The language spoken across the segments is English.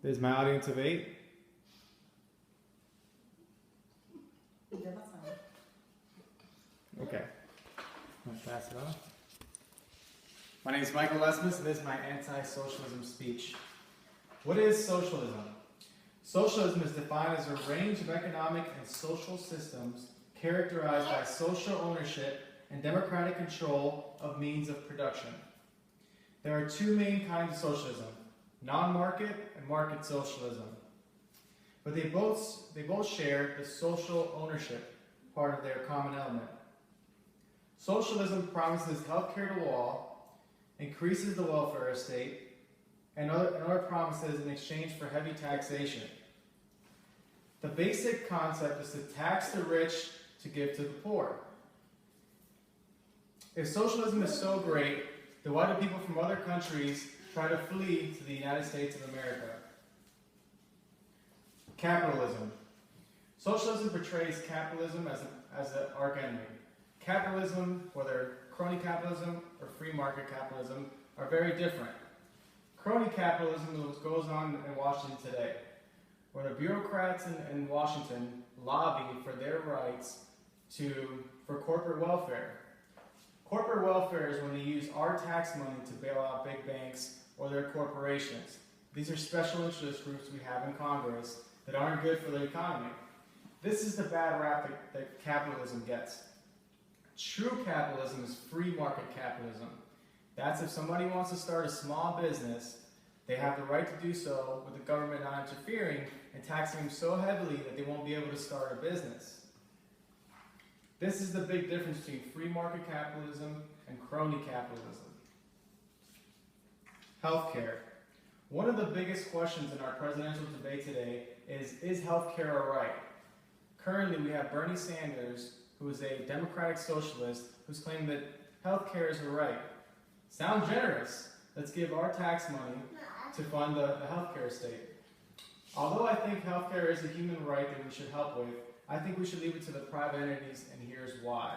There's my audience of 8. Okay. I'm going to pass it on. My name is Michael Lesmus, and this is my Anti-Socialism Speech. What is socialism? Socialism is defined as a range of economic and social systems characterized by social ownership and democratic control of means of production. There are two main kinds of socialism, non-market and market socialism. But they both share the social ownership part of their common element. Socialism promises health care to all, increases the welfare state, and other promises in exchange for heavy taxation. The basic concept is to tax the rich to give to the poor. If socialism is so great, then why do people from other countries try to flee to the United States of America? Capitalism. Socialism portrays capitalism as an arch enemy. Capitalism, whether crony capitalism or free market capitalism, are very different. Crony capitalism is what goes on in Washington today, where the bureaucrats in Washington lobby for their rights for corporate welfare. Corporate welfare is when they use our tax money to bail out big banks or their corporations. These are special interest groups we have in Congress that aren't good for the economy. This is the bad rap that capitalism gets. True capitalism is free market capitalism. That's if somebody wants to start a small business, they have the right to do so with the government not interfering and taxing them so heavily that they won't be able to start a business. This is the big difference between free market capitalism and crony capitalism. Healthcare. One of the biggest questions in our presidential debate today is healthcare a right? Currently, we have Bernie Sanders, who is a democratic socialist, who's claiming that healthcare is a right. Sounds generous. Let's give our tax money to fund the healthcare state. Although I think healthcare is a human right that we should help with, I think we should leave it to the private entities, and here's why.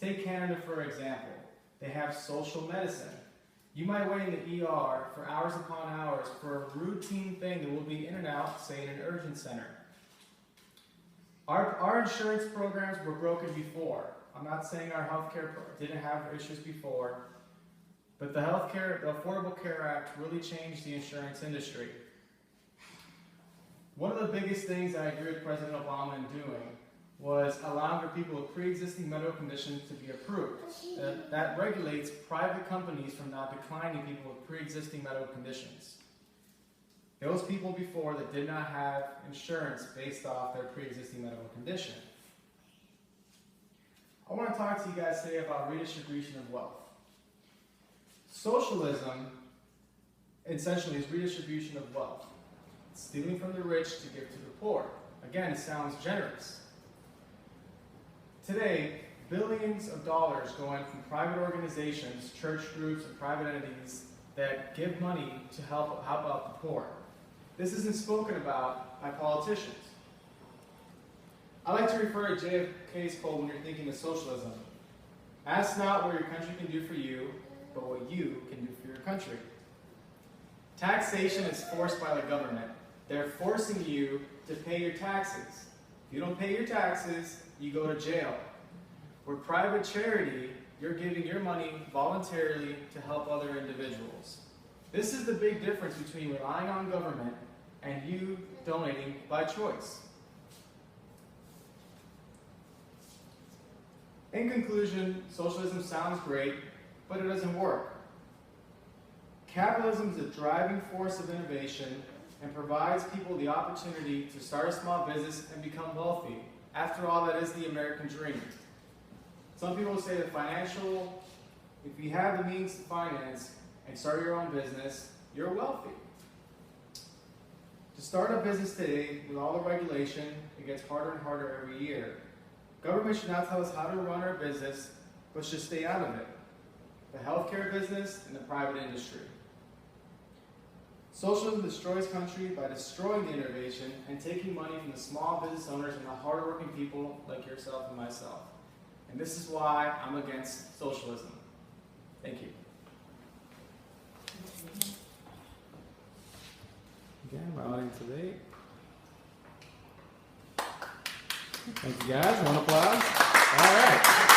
Take Canada for example. They have social medicine. You might wait in the ER for hours upon hours for a routine thing that will be in and out, say in an urgent center. Our insurance programs were broken before. I'm not saying our healthcare didn't have issues before, but the Affordable Care Act really changed the insurance industry. One of the biggest things I agree with President Obama in doing was allowing for people with pre-existing medical conditions to be approved. That regulates private companies from not declining people with pre-existing medical conditions. Those people before that did not have insurance based off their pre-existing medical condition. I want to talk to you guys today about redistribution of wealth. Socialism essentially is redistribution of wealth. It's stealing from the rich to give to the poor. Again, it sounds generous. Today, billions of dollars go in from private organizations, church groups, and private entities that give money to help out the poor. This isn't spoken about by politicians. I like to refer to JFK's quote when you're thinking of socialism. Ask not what your country can do for you, but what you can do for your country. Taxation is forced by the government. They're forcing you to pay your taxes. If you don't pay your taxes, you go to jail. With private charity, you're giving your money voluntarily to help other individuals. This is the big difference between relying on government and you donating by choice. In conclusion, socialism sounds great, but it doesn't work. Capitalism is a driving force of innovation and provides people the opportunity to start a small business and become wealthy. After all, that is the American dream. Some people say that if you have the means to finance and start your own business, you're wealthy. To start a business today, with all the regulation, it gets harder and harder every year. Government should not tell us how to run our business, but should stay out of it. The healthcare business and the private industry. Socialism destroys country by destroying the innovation and taking money from the small business owners and the hardworking people like yourself and myself. And this is why I'm against socialism. Thank you. Again, my audience of 8. Thank you guys. One applause. All right.